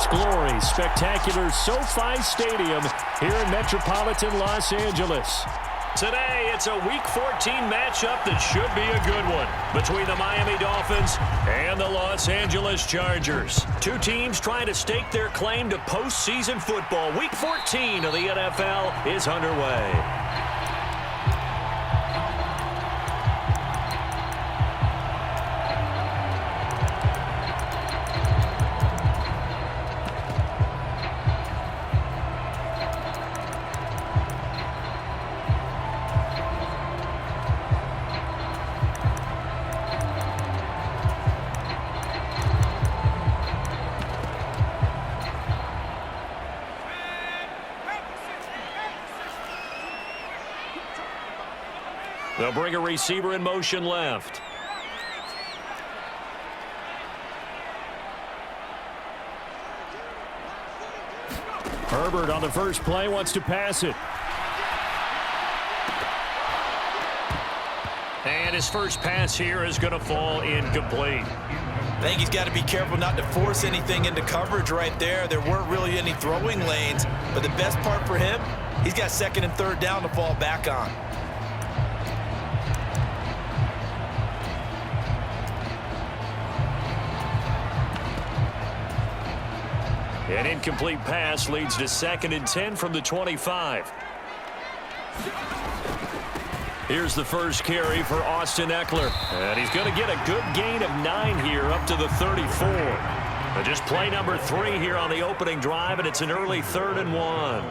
its glory. Spectacular SoFi Stadium here in metropolitan Los Angeles. Today, it's a Week 14 matchup that should be a good one between the Miami Dolphins and the Los Angeles Chargers. Two teams trying to stake their claim to postseason football. Week 14 of the NFL is underway. They'll bring a receiver in motion left. Herbert on the first play wants to pass it. And his first pass here is going to fall incomplete. I think he's got to be careful not to force anything into coverage right there. There weren't really any throwing lanes, but the best part for him, he's got second and third down to fall back on. An incomplete pass leads to 2nd and 10 from the 25. Here's the first carry for Austin Eckler. And he's going to get a good gain of 9 here up to the 34. Just play number 3 here on the opening drive, and it's an early 3rd and 1.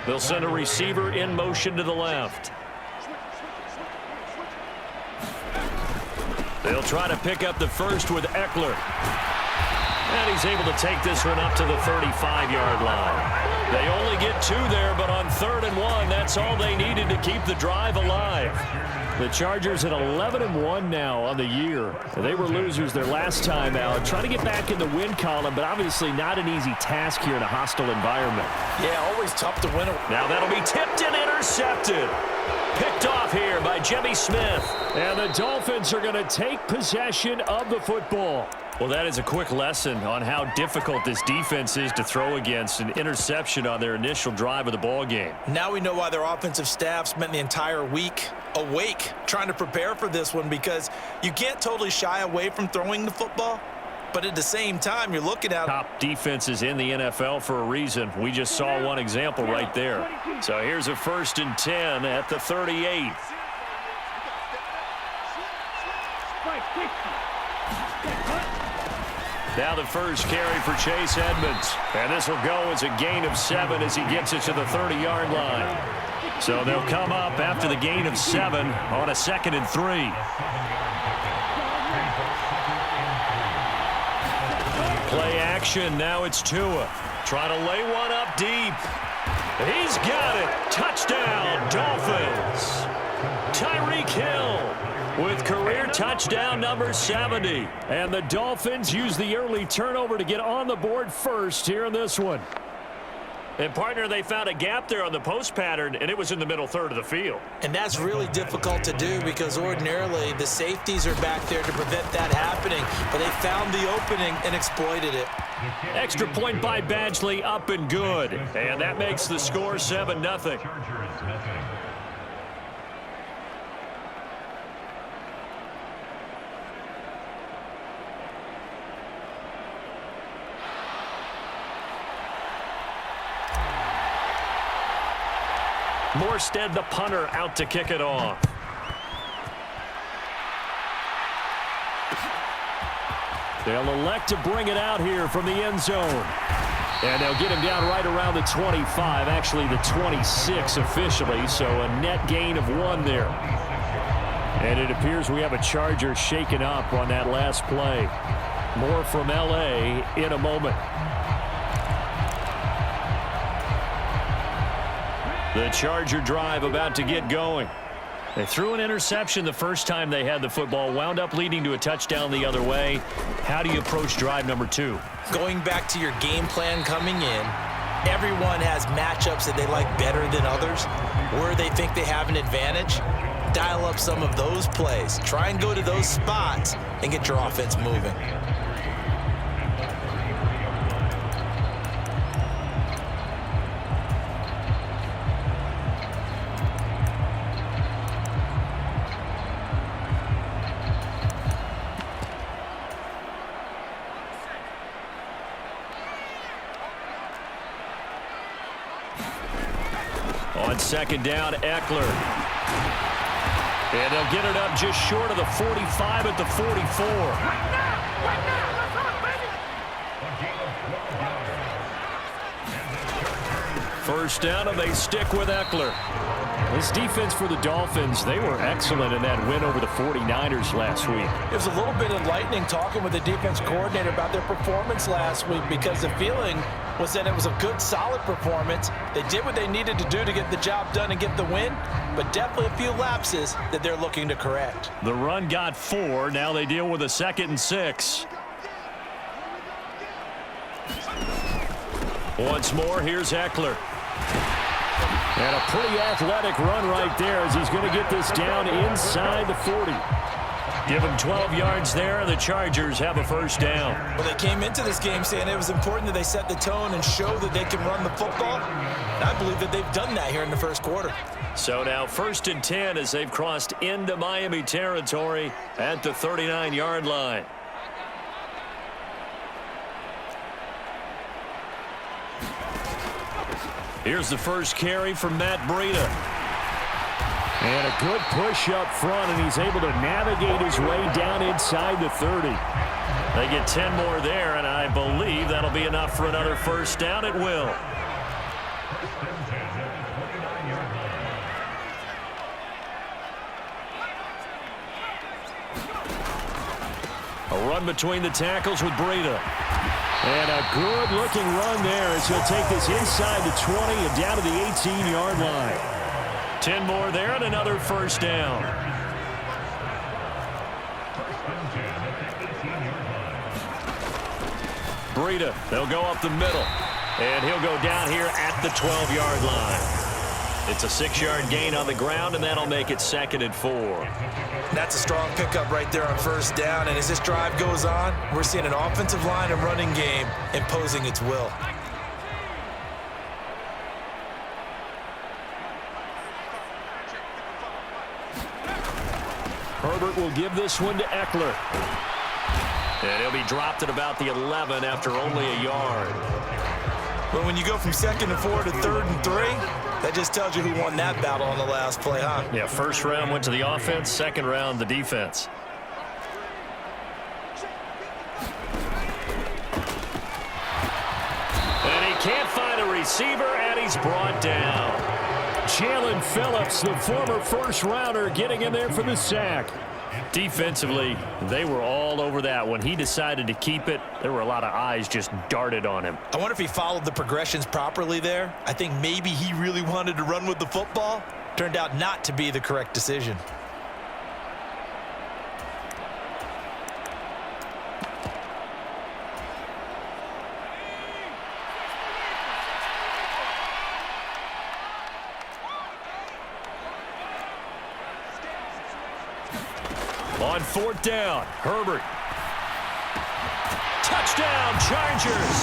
They'll send a receiver in motion to the left. They'll try to pick up the first with Eckler. And he's able to take this one up to the 35-yard line. They only get 2 there, but on 3rd and 1, that's all they needed to keep the drive alive. The Chargers at 11-1 now on the year. They were losers their last time out. Trying to get back in the win column, but obviously not an easy task here in a hostile environment. Yeah, always tough to win. Now that'll be tipped and intercepted. Picked off here by Jimmy Smith. And the Dolphins are going to take possession of the football. Well, that is a quick lesson on how difficult this defense is to throw against. An interception on their initial drive of the ball game. Now we know why their offensive staff spent the entire week awake trying to prepare for this one, because you can't totally shy away from throwing the football. But at the same time, you're looking at top defenses in the NFL for a reason. We just saw one example right there. So here's a 1st and 10 at the 38. Now the first carry for Chase Edmonds. And this will go as a gain of 7 as he gets it to the 30-yard line. So they'll come up after the gain of 7 on a 2nd and 3. Play action. Now it's Tua. Trying to lay one up deep. He's got it. Touchdown, Dolphins. Tyreek Hill with career touchdown number 70. And the Dolphins use the early turnover to get on the board first here in this one. And, partner, they found a gap there on the post pattern, and it was in the middle third of the field. And that's really difficult to do, because ordinarily the safeties are back there to prevent that happening. But they found the opening and exploited it. Extra point by Badgley, up and good. And that makes the score 7-0. Morstead, the punter, out to kick it off. They'll elect to bring it out here from the end zone. And they'll get him down right around the 25, actually the 26 officially, so a net gain of 1 there. And it appears we have a Charger shaken up on that last play. More from L.A. in a moment. The Charger drive about to get going. They threw an interception the first time they had the football, wound up leading to a touchdown the other way. How do you approach drive number 2? Going back to your game plan coming in, everyone has matchups that they like better than others, where they think they have an advantage. Dial up some of those plays. Try and go to those spots and get your offense moving. On second down, Eckler. And they'll get it up just short of the 45 at the 44. First down, and they stick with Eckler. This defense for the Dolphins, they were excellent in that win over the 49ers last week. It was a little bit enlightening talking with the defense coordinator about their performance last week because the feeling was that it was a good, solid performance. They did what they needed to do to get the job done and get the win, but definitely a few lapses that they're looking to correct. The run got 4. Now they deal with a 2nd and 6. Once more, here's Eckler. And a pretty athletic run right there as he's going to get this down inside the 40. Give him 12 yards there, and the Chargers have a first down. Well, they came into this game saying it was important that they set the tone and show that they can run the football. And I believe that they've done that here in the first quarter. So now 1st and 10 as they've crossed into Miami territory at the 39-yard line. Here's the first carry from Matt Breida. And a good push up front, and he's able to navigate his way down inside the 30. They get 10 more there, and I believe that'll be enough for another first down. It will. A run between the tackles with Breida. And a good-looking run there as he'll take this inside the 20 and down to the 18-yard line. 10 more there and another first down. Breida, they'll go up the middle. And he'll go down here at the 12-yard line. It's a 6-yard gain on the ground, and that'll make it 2nd and 4. That's a strong pickup right there on first down. And as this drive goes on, we're seeing an offensive line and running game imposing its will. Herbert will give this one to Eckler. And he'll be dropped at about the 11 after only a yard. But when you go from 2nd and 4 to 3rd and 3, that just tells you who won that battle on the last play, huh? Yeah, first round went to the offense, second round the defense. And he can't find a receiver, and he's brought down. Jalen Phillips, the former first-rounder, getting in there for the sack. Defensively, they were all over that. When he decided to keep it, there were a lot of eyes just darted on him. I wonder if he followed the progressions properly there. I think maybe he really wanted to run with the football. Turned out not to be the correct decision. On 4th down, Herbert. Touchdown, Chargers.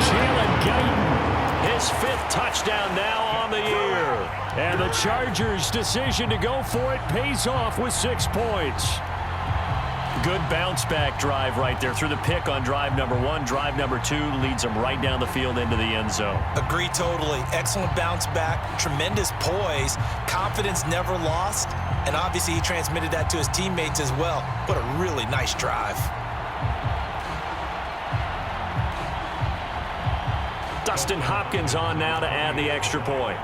Jalen Guyton, his 5th touchdown now on the year. And the Chargers' decision to go for it pays off with 6 points. Good bounce-back drive right there through the pick on drive number 1. Drive number 2 leads them right down the field into the end zone. Agree totally. Excellent bounce back, tremendous poise, confidence never lost, and obviously he transmitted that to his teammates as well. What a really nice drive. Dustin Hopkins on now to add the extra point.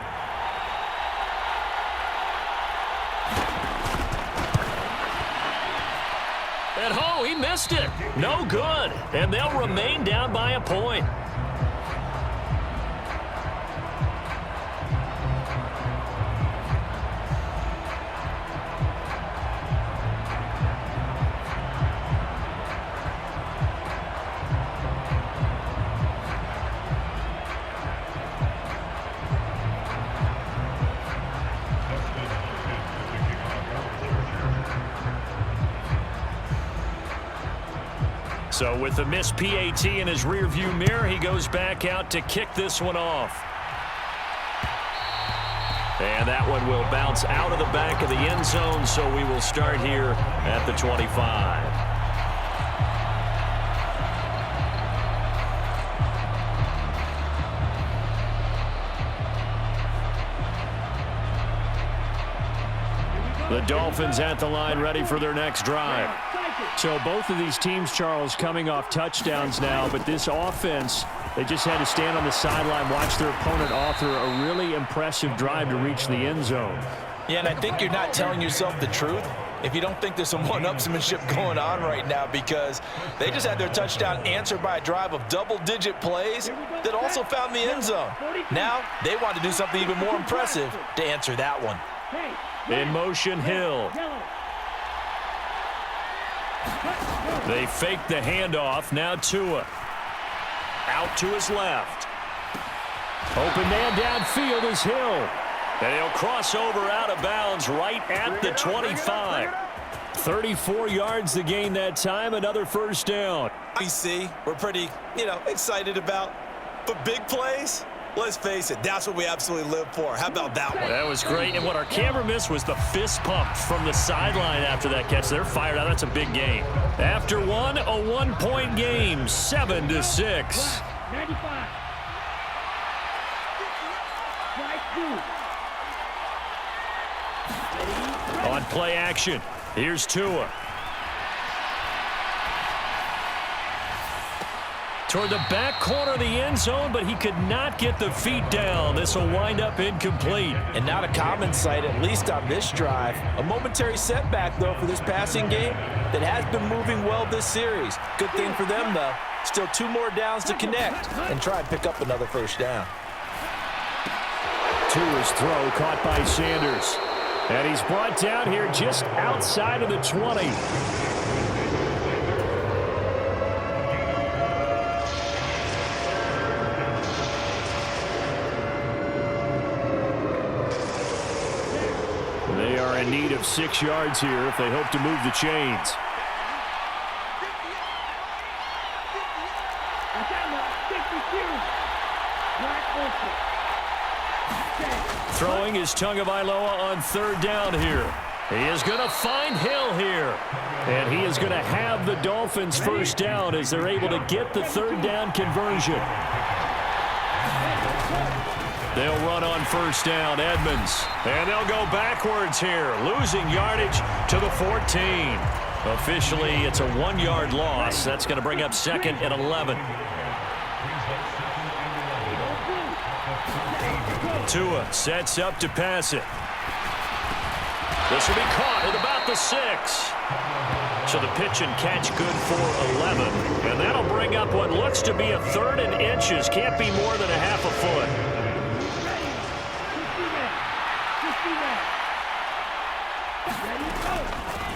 And oh, he missed it. No good. And they'll remain down by a point. So with the missed PAT in his rearview mirror, he goes back out to kick this one off. And that one will bounce out of the back of the end zone, so we will start here at the 25. The Dolphins at the line ready for their next drive. So both of these teams, Charles, coming off touchdowns now, but this offense, they just had to stand on the sideline, watch their opponent author a really impressive drive to reach the end zone. Yeah, and I think you're not telling yourself the truth if you don't think there's some one-upsmanship going on right now, because they just had their touchdown answered by a drive of double-digit plays that also found the end zone. Now they want to do something even more impressive to answer that one. In motion, Hill. They fake the handoff. Now Tua. Out to his left. Open man downfield is Hill. And he'll cross over out of bounds right at the 25. 34 yards the gain that time. Another first down. BC, we're pretty, excited about. But big plays, let's face it, that's what we absolutely live for. How about that one? That was great. And what our camera missed was the fist pump from the sideline after that catch. They're fired out. That's a big game. After one, a 1-point game, 7-6. 95. On play action, here's Tua. Toward the back corner of the end zone, but he could not get the feet down. This will wind up incomplete. And not a common sight, at least on this drive. A momentary setback, though, for this passing game that has been moving well this series. Good thing for them, though. Still 2 more downs to connect and try and pick up another first down. Tua's throw caught by Sanders. And he's brought down here just outside of the 20. They are in need of 6 yards here if they hope to move the chains. Throwing is Tagovailoa on 3rd down here. He is going to find Hill here. And he is going to have the Dolphins first down as they're able to get the 3rd down conversion. They'll run on first down, Edmonds. And they'll go backwards here, losing yardage to the 14. Officially, it's a 1-yard loss. That's going to bring up 2nd and 11. Tua sets up to pass it. This will be caught at about the 6. So the pitch and catch good for 11. And that'll bring up what looks to be a 3rd and inches. Can't be more than a half a foot.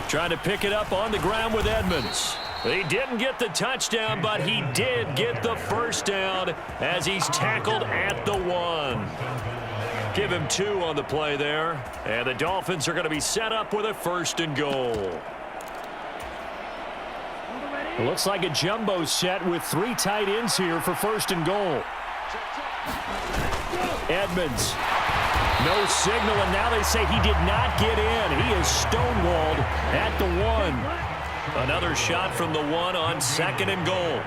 Trying to pick it up on the ground with Edmonds. He didn't get the touchdown, but he did get the first down as he's tackled at the 1. Give him 2 on the play there. And the Dolphins are going to be set up with a 1st and goal. Looks like a jumbo set with 3 tight ends here for 1st and goal. Edmonds. No signal, and now they say he did not get in. He is stonewalled at the 1. Another shot from the 1 on 2nd and goal.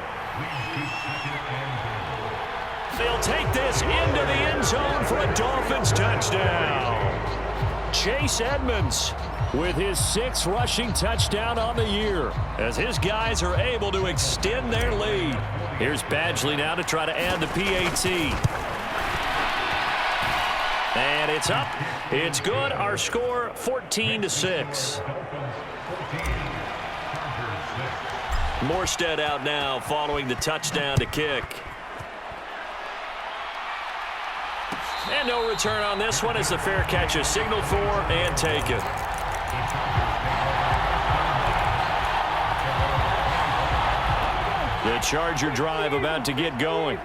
They'll take this into the end zone for a Dolphins touchdown. Chase Edmonds with his 6th rushing touchdown on the year as his guys are able to extend their lead. Here's Badgley now to try to add the PAT. And it's up. It's good. Our score 14-6. Morstead out now following the touchdown to kick. And no return on this one as the fair catch is signaled for and taken. The Charger drive about to get going.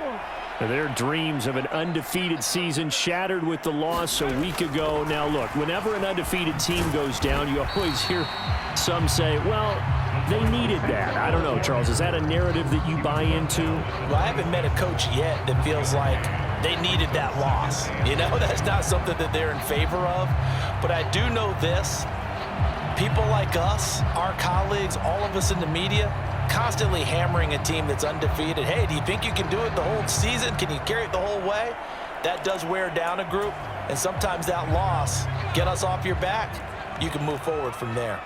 Their dreams of an undefeated season shattered with the loss a week ago. Now, look, whenever an undefeated team goes down, you always hear some say, well, they needed that. I don't know, Charles. Is that a narrative that you buy into? Well, I haven't met a coach yet that feels like they needed that loss. That's not something that they're in favor of. But I do know this. People like us, our colleagues, all of us in the media, constantly hammering a team that's undefeated. Hey, do you think you can do it the whole season? Can you carry it the whole way? That does wear down a group, and sometimes that loss get us off your back. you can move forward from there.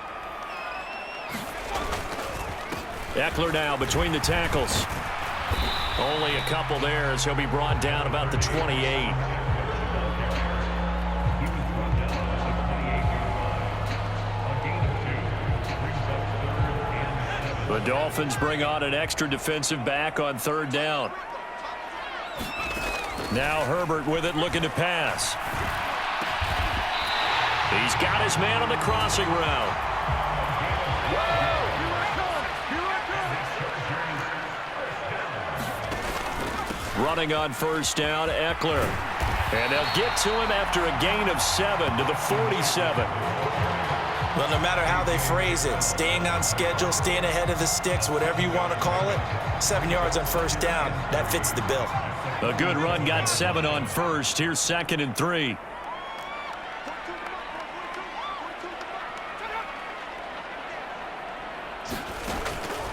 Eckler now between the tackles. Only a couple there as he'll be brought down about the 28. The Dolphins bring on an extra defensive back on third down. Now Herbert with it, looking to pass. He's got his man on the crossing route. Running on first down, Eckler. And they'll get to him after a gain of 7 to the 47. Well, no matter how they phrase it, staying on schedule, staying ahead of the sticks, whatever you want to call it, 7 yards on first down, that fits the bill. A good run, got 7 on first. Here's 2nd and 3.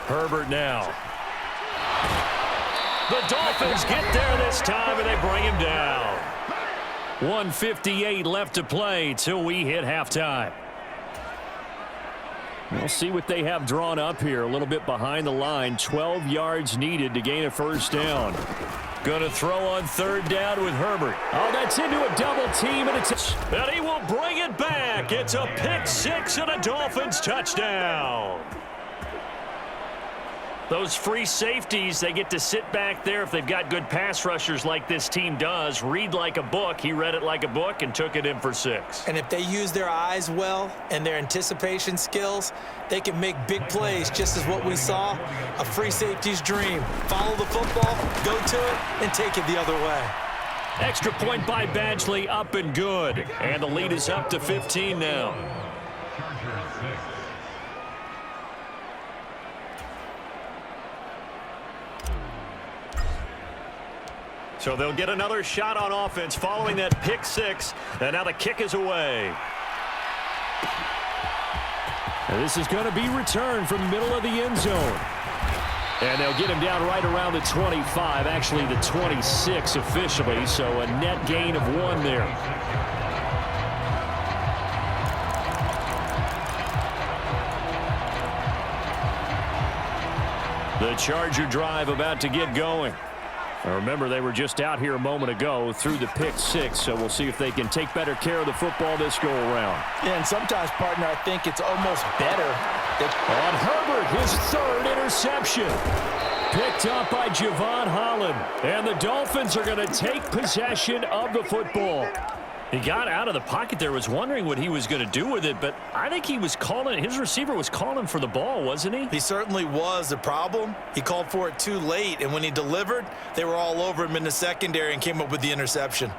Herbert now. The Dolphins get there this time, and they bring him down. 1:58 left to play till we hit halftime. We'll see what they have drawn up here. A little bit behind the line. 12 yards needed to gain a first down. Going to throw on third down with Herbert. Oh, that's into a double team, and and he will bring it back. It's a pick six and a Dolphins touchdown. Those free safeties, they get to sit back there if they've got good pass rushers like this team does. Read like a book. He read it like a book and took it in for 6. And if they use their eyes well and their anticipation skills, they can make big plays, just as what we saw. A free safety's dream. Follow the football, go to it, and take it the other way. Extra point by Badgley, up and good. And the lead is up to 15 now. So they'll get another shot on offense following that pick six. And now the kick is away. And this is going to be returned from the middle of the end zone. And they'll get him down right around the 25, actually the 26 officially. So a net gain of 1 there. The Charger drive about to get going. Now remember, they were just out here a moment ago through the pick six, so we'll see if they can take better care of the football this go-around. Yeah, and sometimes, partner, I think it's almost better. On Herbert, his 3rd interception. Picked up by Javon Holland. And the Dolphins are going to take possession of the football. He got out of the pocket there, was wondering what he was going to do with it, but I think he was calling, his receiver was calling for the ball, wasn't he? He certainly was. The problem, he called for it too late, and when he delivered, they were all over him in the secondary and came up with the interception.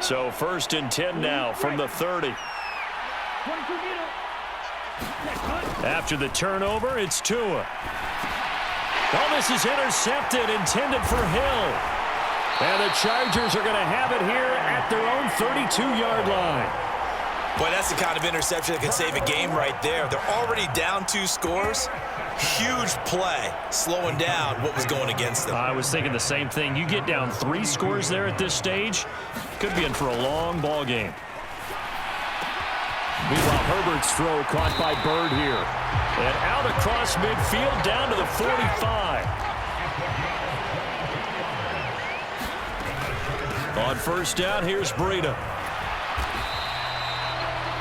So 1st and 10 now from the 30. After the turnover, it's Tua. Oh, this is intercepted, intended for Hill. And the Chargers are going to have it here at their own 32-yard line. Boy, that's the kind of interception that could save a game right there. They're already down 2 scores. Huge play, slowing down what was going against them. I was thinking the same thing. You get down 3 scores there at this stage, could be in for a long ball game. Meanwhile, Herbert's throw caught by Bird here. And out across midfield down to the 45. On first down, here's Breida.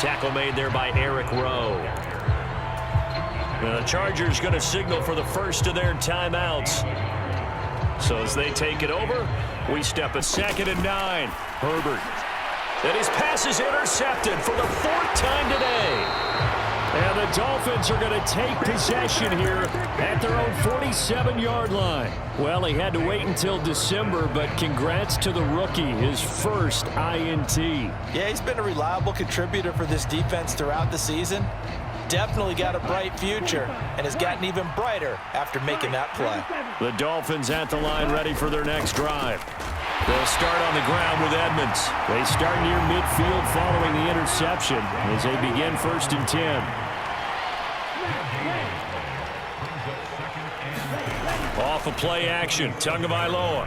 Tackle made there by Eric Rowe. The Chargers going to signal for the first of their timeouts. So as they take it over, we step a 2nd and 9. Herbert. And his pass is intercepted for the 4th time today. And the Dolphins are going to take possession here at their own 47-yard line. Well, he had to wait until December, but congrats to the rookie, his first INT. Yeah, he's been a reliable contributor for this defense throughout the season. Definitely got a bright future and has gotten even brighter after making that play. The Dolphins at the line ready for their next drive. They'll start on the ground with Edmonds. They start near midfield following the interception as they begin 1st and 10. Off of play action, Tagovailoa.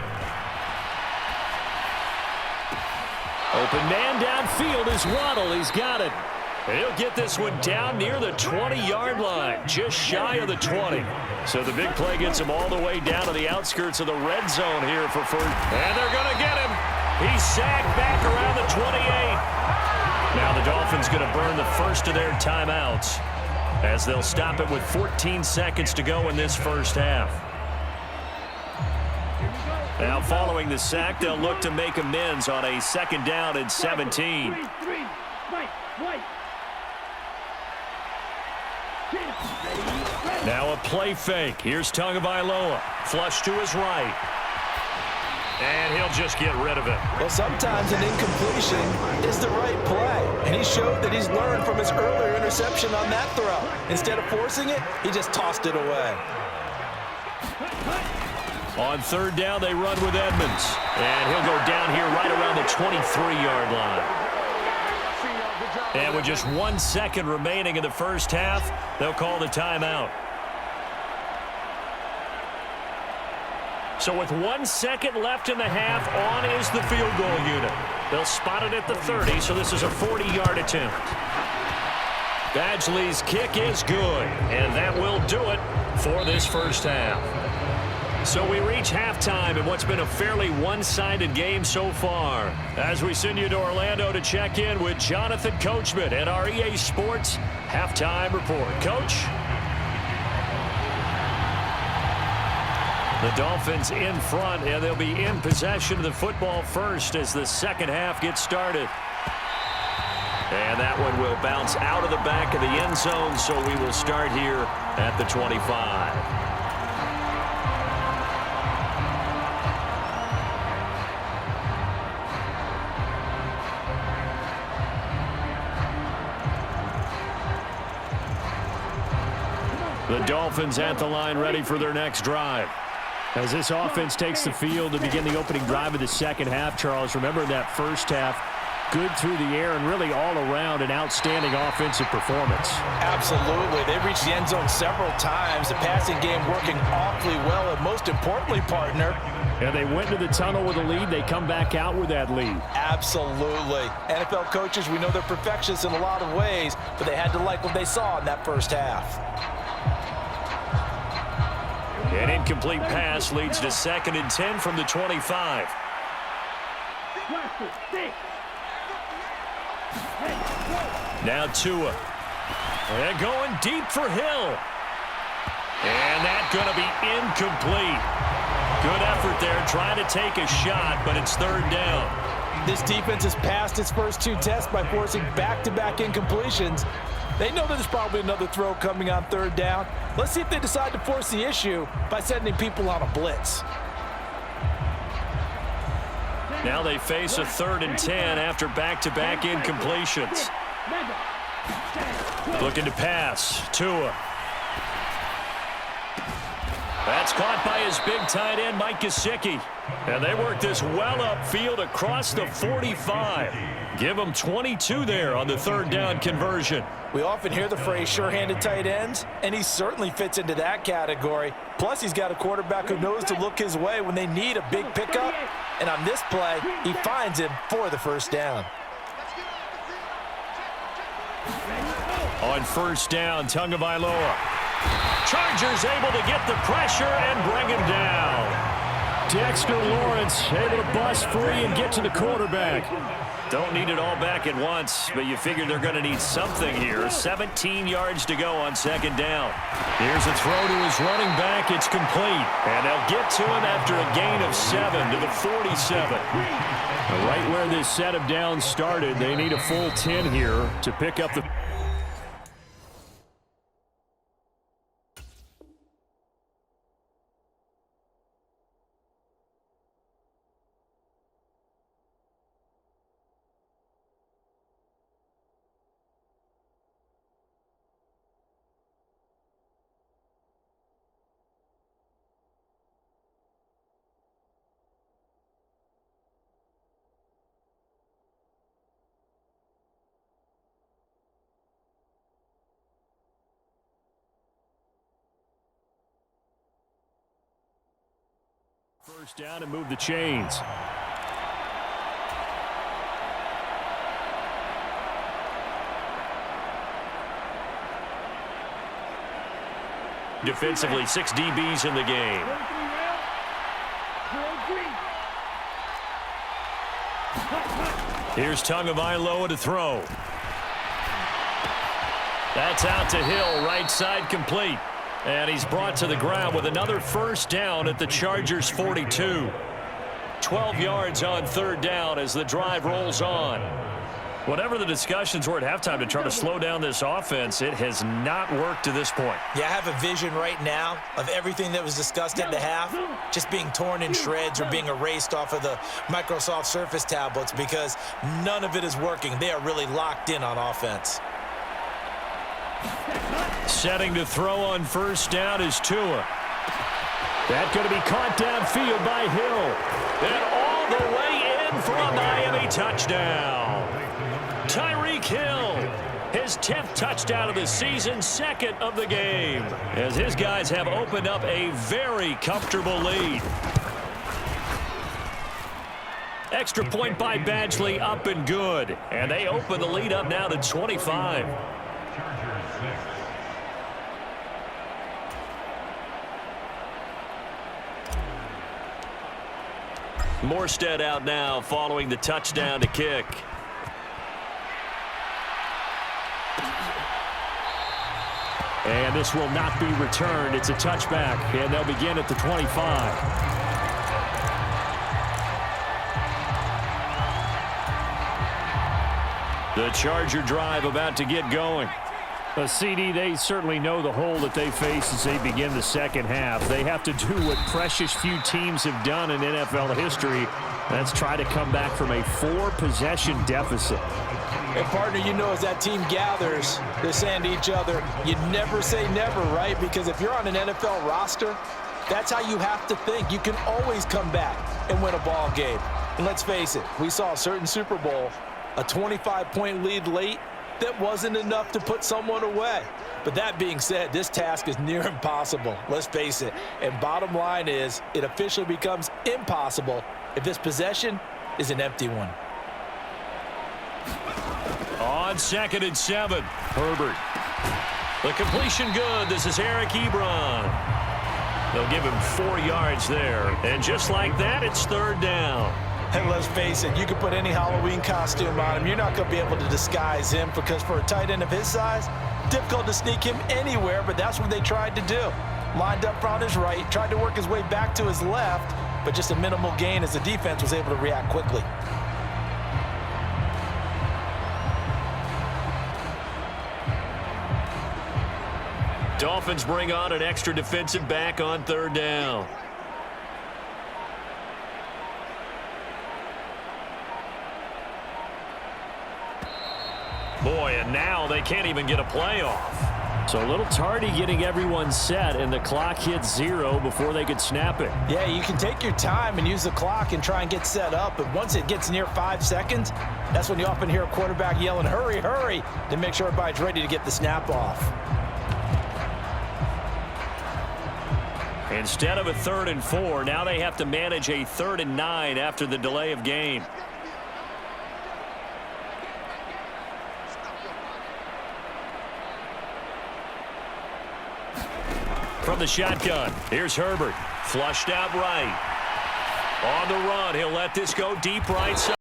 Open man downfield is Waddle. He's got it. He'll get this one down near the 20-yard line, just shy of the 20. So the big play gets him all the way down to the outskirts of the red zone here for first. And they're going to get him. He's sacked back around the 28. Now the Dolphins going to burn the first of their timeouts as they'll stop it with 14 seconds to go in this first half. Now following the sack, they'll look to make amends on a 2nd down and 17. Now a play fake. Here's Tagovailoa. Flush to his right. And he'll just get rid of it. Well, sometimes an incompletion is the right play. And he showed that he's learned from his earlier interception on that throw. Instead of forcing it, he just tossed it away. On 3rd down, they run with Edmonds. And he'll go down here right around the 23-yard line. And with just 1 second remaining in the first half, they'll call the timeout. So with 1 second left in the half, on is the field goal unit. They'll spot it at the 30, so this is a 40-yard attempt. Badgley's kick is good, and that will do it for this first half. So we reach halftime in what's been a fairly one-sided game so far. As we send you to Orlando to check in with Jonathan Coachman and our EA Sports Halftime Report. Coach? The Dolphins in front, and they'll be in possession of the football first as the second half gets started. And that one will bounce out of the back of the end zone, so we will start here at the 25. The Dolphins at the line ready for their next drive. As this offense takes the field to begin the opening drive of the second half, Charles, remember that first half, good through the air and really all around an outstanding offensive performance. Absolutely. They reached the end zone several times. The passing game working awfully well, and most importantly, partner. And they went to the tunnel with a lead. They come back out with that lead. Absolutely. NFL coaches, we know they're perfectionists in a lot of ways, but they had to like what they saw in that first half. An incomplete pass leads to 2nd and 10 from the 25. Now Tua. And going deep for Hill. And that's going to be incomplete. Good effort there, trying to take a shot, but it's 3rd down. This defense has passed its first 2 tests by forcing back-to-back incompletions. They know that there's probably another throw coming on 3rd down. Let's see if they decide to force the issue by sending people on a blitz. Now they face a 3rd and 10 after back-to-back incompletions. Looking to pass. Tua. That's caught by his big tight end, Mike Gesicki. And they work this well upfield across the 45. Give them 22 there on the 3rd down conversion. We often hear the phrase sure-handed tight ends, and he certainly fits into that category. Plus, he's got a quarterback who knows to look his way when they need a big pickup. And on this play, he finds him for the 1st down. On 1st down, Tagovailoa. Chargers able to get the pressure and bring him down. Dexter Lawrence able to bust free and get to the quarterback. Don't need it all back at once, but you figure they're going to need something here. 17 yards to go on 2nd down. Here's a throw to his running back. It's complete. And they'll get to him after a gain of 7 to the 47. Right where this set of downs started, they need a full 10 here to pick up the... First down and move the chains. Defensively, 6 DBs in the game. Here's Tagovailoa to throw. That's out to Hill, right side complete. And he's brought to the ground with another first down at the Chargers' 42. 12 yards on third down as the drive rolls on. Whatever the discussions were at halftime to try to slow down this offense, it has not worked to this point. Yeah, I have a vision right now of everything that was discussed at the half just being torn in shreds or being erased off of the Microsoft Surface tablets because none of it is working. They are really locked in on offense. Setting to throw on first down is Tua. That's going to be caught downfield by Hill. And all the way in for a Miami touchdown. Tyreek Hill, his 10th touchdown of the season, 2nd of the game, as his guys have opened up a very comfortable lead. Extra point by Badgley, up and good. And they open the lead up now to 25. Morstead out now following the touchdown to kick. And this will not be returned. It's a touchback, and they'll begin at the 25. The Charger drive about to get going. CD, they certainly know the hole that they face as they begin the second half. They have to do what precious few teams have done in NFL history. That's try to come back from a 4-possession deficit. And, partner, you know as that team gathers, they're saying to each other, you never say never, right? Because if you're on an NFL roster, that's how you have to think. You can always come back and win a ball game. And let's face it, we saw a certain Super Bowl, a 25-point lead late, that wasn't enough to put someone away. But that being said, this task is near impossible. Let's face it. And bottom line is, it officially becomes impossible if this possession is an empty one. On 2nd and 7, Herbert. The completion good. This is Eric Ebron. They'll give him 4 yards there. And just like that, it's third down. And let's face it, you can put any Halloween costume on him. You're not going to be able to disguise him because for a tight end of his size, difficult to sneak him anywhere, but that's what they tried to do. Lined up on his right, tried to work his way back to his left, but just a minimal gain as the defense was able to react quickly. Dolphins bring on an extra defensive back on third down. Boy, and now they can't even get a play off. So a little tardy getting everyone set, and the clock hits 0 before they could snap it. Yeah, you can take your time and use the clock and try and get set up, but once it gets near 5 seconds, that's when you often hear a quarterback yelling, hurry, hurry, to make sure everybody's ready to get the snap off. Instead of a 3rd and 4, now they have to manage a 3rd and 9 after the delay of game. From the shotgun, here's Herbert. Flushed out right. On the run, he'll let this go deep right side.